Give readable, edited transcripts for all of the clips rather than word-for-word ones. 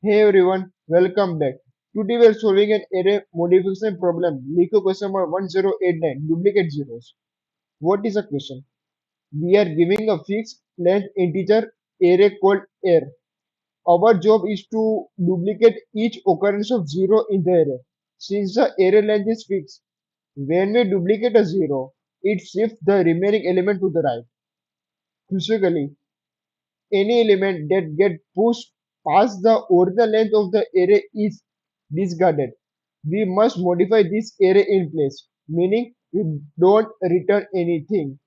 Hey everyone, welcome back. Today we are solving an array modification problem. LeetCode question number 1089, duplicate zeros. What is the question? We are giving a fixed length integer array called air. Our job is to duplicate each occurrence of zero in the array. Since the array length is fixed, when we duplicate a zero, it shifts the remaining element to the right. Crucially, any element that gets pushed past the original length of the array is discarded. We must modify this array in place, meaning we don't return anything.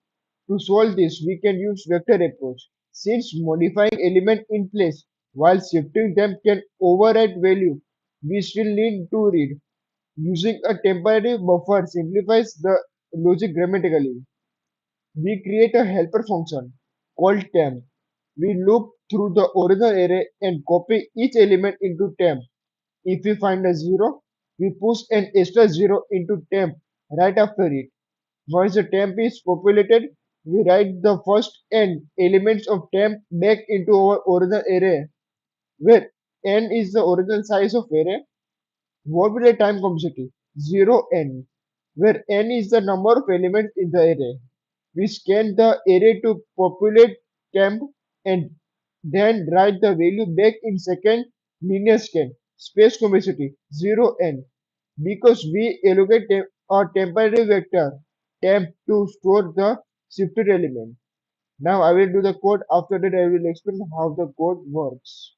To solve this, we can use vector approach. Since modifying element in place while shifting them can override value, we still need to read. Using a temporary buffer simplifies the logic grammatically. We create a helper function called temp. We loop through the original array and copy each element into temp. If we find a zero, we push an extra zero into temp right after it. Once the temp is populated, we write the first n elements of temp back into our original array, where n is the original size of array. What will the time complexity? 0n, where n is the number of elements in the array. We scan the array to populate temp and then write the value back in second linear scan. Space complexity 0n, because we allocate a temporary vector temp to store the shifted element. Now I will do the code. After that I will explain how the code works.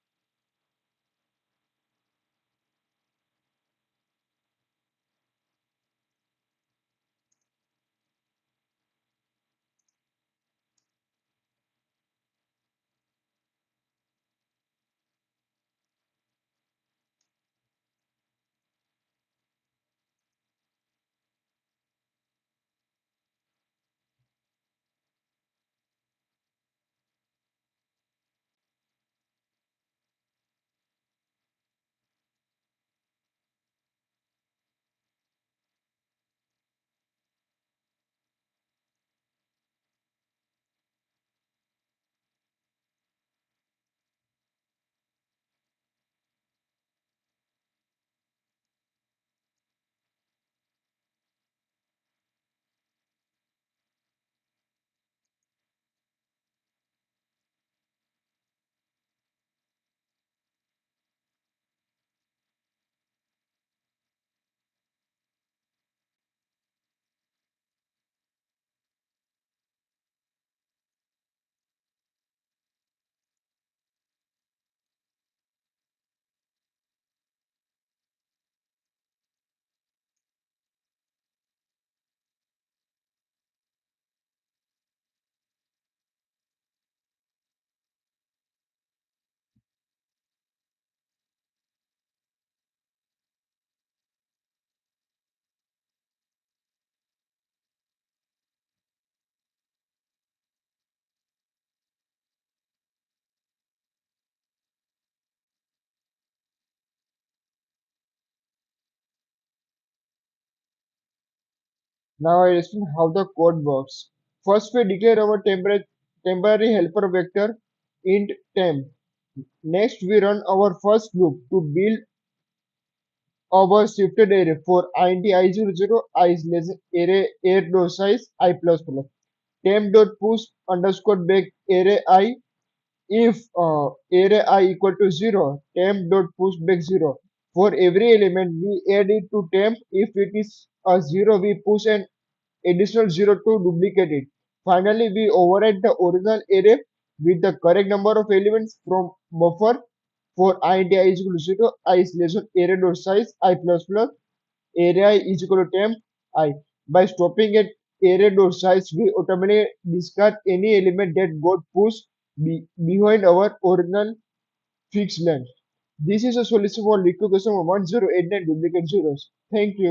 Now I explain how the code works. First we declare our temporary helper vector int temp. Next we run our first loop to build our shifted array for int I00 I is less array air dot size I plus plus temp dot push underscore back array I if array I equal to 0 temp dot push back 0. For every element we add it to temp. If it is a 0 we push an additional 0 to duplicate it. Finally we override the original array with the correct number of elements from buffer. For int I is equal to 0 I is less than array dot size I plus plus area is equal to temp I. By stopping at array dot size, we automatically discard any element that got pushed behind our original fixed length. This is a solution for liquid question 1089 duplicate zeros. Thank you.